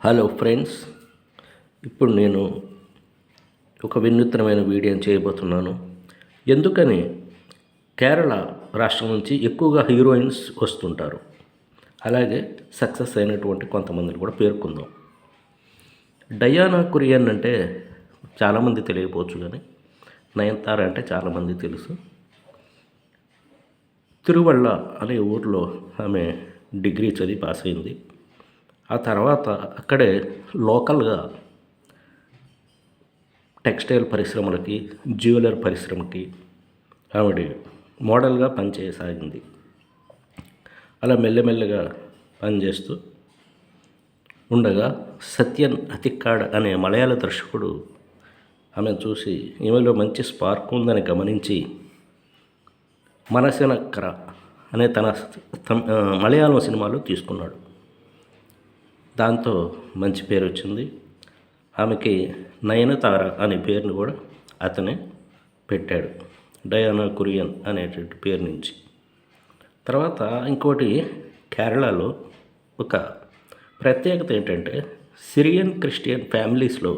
Hello friends, ఇప్పుడు నేను ఒక వినూత్నమైన వీడియోని చేయబోతున్నాను. ఎందుకని కేరళ రాష్ట్రం నుంచి ఎక్కువగా హీరోయిన్స్ వస్తుంటారు, అలాగే సక్సెస్ అయినటువంటి కొంతమందిని కూడా పేర్కొందాం. డయానా కురియన్ అంటే చాలామంది తెలియకపోవచ్చు, కానీ నయనతార అంటే చాలామంది తెలుసు. తిరువళ్ళ అనే ఊర్లో ఆమె డిగ్రీ చదివి పాస్ అయింది. ఆ తర్వాత అక్కడే లోకల్గా టెక్స్టైల్ పరిశ్రమలకి, జ్యువెలర్ పరిశ్రమకి ఆవిడ మోడల్గా పనిచేయసాగింది. అలా మెల్లమెల్లగా పనిచేస్తూ ఉండగా సత్యన్ అతిక్కాడ్ అనే మలయాళ దర్శకుడు ఆమెను చూసి ఈమెలో మంచి స్పార్క్ ఉందని గమనించి మనసెనక్కర అనే తన మలయాళం సినిమాలో తీసుకున్నాడు. దాంతో మంచి పేరు వచ్చింది. ఆమెకి నయనతార అనే పేరుని కూడా అతనే పెట్టాడు, డయానా కురియన్ అనేటువంటి పేరు నుంచి. తర్వాత ఇంకోటి, కేరళలో ఒక ప్రత్యేకత ఏంటంటే సిరియన్ క్రిస్టియన్ ఫ్యామిలీస్లో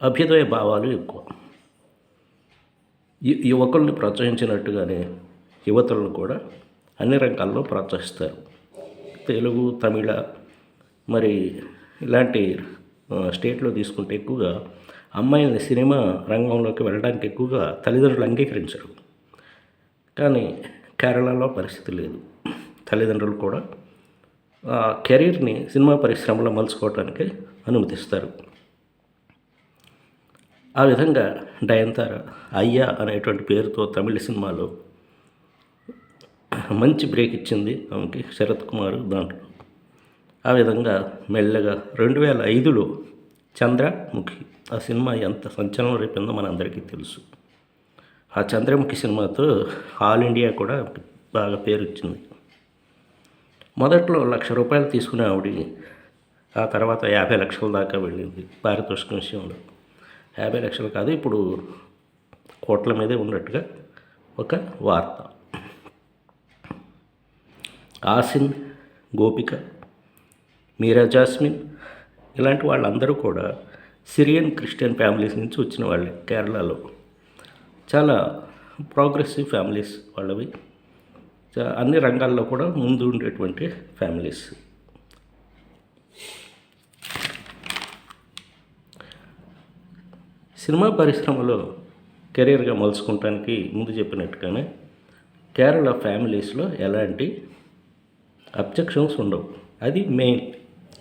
అభ్యుదయ భావాలు ఎక్కువ. యువకుల్ని ప్రోత్సహించినట్టుగానే యువతులను కూడా అన్ని రంగాల్లో ప్రోత్సహిస్తారు. తెలుగు, తమిళ, మరి ఇలాంటి స్టేట్లో తీసుకుంటే ఎక్కువగా అమ్మాయిల్ని సినిమా రంగంలోకి వెళ్ళడానికి ఎక్కువగా తల్లిదండ్రులు అంగీకరించరు. కానీ కేరళలో పరిస్థితి లేదు. తల్లిదండ్రులు కూడా కెరీర్ని సినిమా పరిశ్రమలో మలుచుకోవడానికి అనుమతిస్తారు. ఆ విధంగా నయనతార అయ్యా అనేటువంటి పేరుతో తమిళ సినిమాలో మంచి బ్రేక్ ఇచ్చింది ఆమెకి, శరత్ కుమార్ దాంట్లో. ఆ విధంగా మెల్లగా 2005లో చంద్రముఖి ఆ సినిమా ఎంత సంచలనం రేపిందో మనందరికీ తెలుసు. ఆ చంద్రముఖి సినిమాతో ఆల్ ఇండియా కూడా బాగా పేరు వచ్చింది. మొదట్లో ₹1,00,000 తీసుకునే ఆవిడ ఆ తర్వాత 50 లక్షల దాకా వెళ్ళింది పారితోషికం విషయంలో. 50 లక్షలు కాదు, ఇప్పుడు కోట్ల మీదే ఉన్నట్టుగా ఒక వార్త. ఆసిన్, గోపిక, మీరా జాస్మిన్ ఇలాంటి వాళ్ళందరూ కూడా సిరియన్ క్రిస్టియన్ ఫ్యామిలీస్ నుంచి వచ్చిన వాళ్ళే. కేరళలో చాలా ప్రోగ్రెసివ్ ఫ్యామిలీస్ వాళ్ళవి, అన్ని రంగాల్లో కూడా ముందు ఉండేటువంటి ఫ్యామిలీస్. సినిమా పరిశ్రమలో కెరీర్గా మలుచుకోవటానికి ముందు చెప్పినట్టుగానే కేరళ ఫ్యామిలీస్లో ఎలాంటి అబ్జెక్షన్స్ ఉండవు. అది మెయిన్.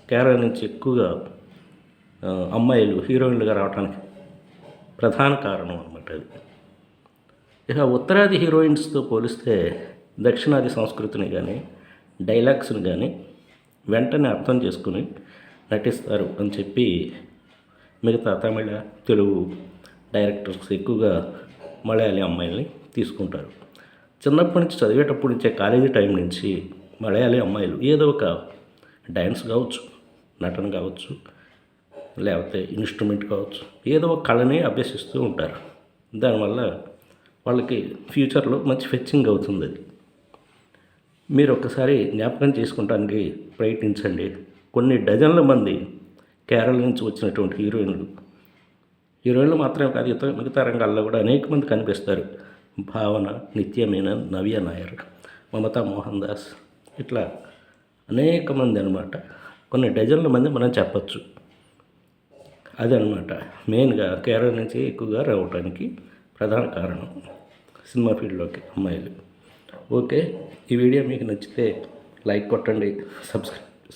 కేరళ నుంచి ఎక్కువగా అమ్మాయిలు హీరోయిన్లుగా రావడానికి ప్రధాన కారణం అన్నమాట అది. ఇక ఉత్తరాది హీరోయిన్స్తో పోలిస్తే దక్షిణాది సంస్కృతిని కానీ డైలాగ్స్ని కానీ వెంటనే అర్థం చేసుకుని నటిస్తారు అని చెప్పి మిగతా తమిళ, తెలుగు డైరెక్టర్స్ ఎక్కువగా మలయాళీ అమ్మాయిల్ని తీసుకుంటారు. చిన్నప్పటి నుంచి చదివేటప్పటి నుంచే కాలేజీ టైం నుంచి మలయాళీ అమ్మాయిలు ఏదో ఒక డ్యాన్స్ కావచ్చు, నటన కావచ్చు, లేకపోతే ఇన్స్ట్రుమెంట్ కావచ్చు, ఏదో ఒక కళని అభ్యసిస్తూ ఉంటారు. దానివల్ల వాళ్ళకి ఫ్యూచర్లో మంచి ఫెచ్చింగ్ అవుతుంది. అది మీరు ఒక్కసారి జ్ఞాపకం చేసుకుంటానికి ప్రయత్నించండి. కొన్ని డజన్ల మంది కేరళ నుంచి వచ్చినటువంటి హీరోయిన్లు మాత్రమే కాదు, మిగతా రంగాల్లో కూడా అనేక మంది కనిపిస్తారు. భావన, నిత్యమేనన్, నవ్య నాయర్, మమతా మోహన్ దాస్, ఇట్లా అనేక మంది అనమాట. కొన్ని డజన్ల మంది మనం చెప్పచ్చు. అదనమాట మెయిన్గా కేరళ నుంచి ఎక్కువగా రావడానికి ప్రధాన కారణం సినిమా ఫీల్డ్లోకి అమ్మాయిలు. ఓకే, ఈ వీడియో మీకు నచ్చితే లైక్ కొట్టండి,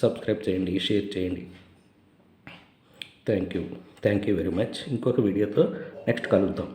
సబ్స్క్రైబ్ చేయండి, షేర్ చేయండి. Thank you very much. ఇంకొక వీడియోతో నెక్స్ట్ కలుద్దాం.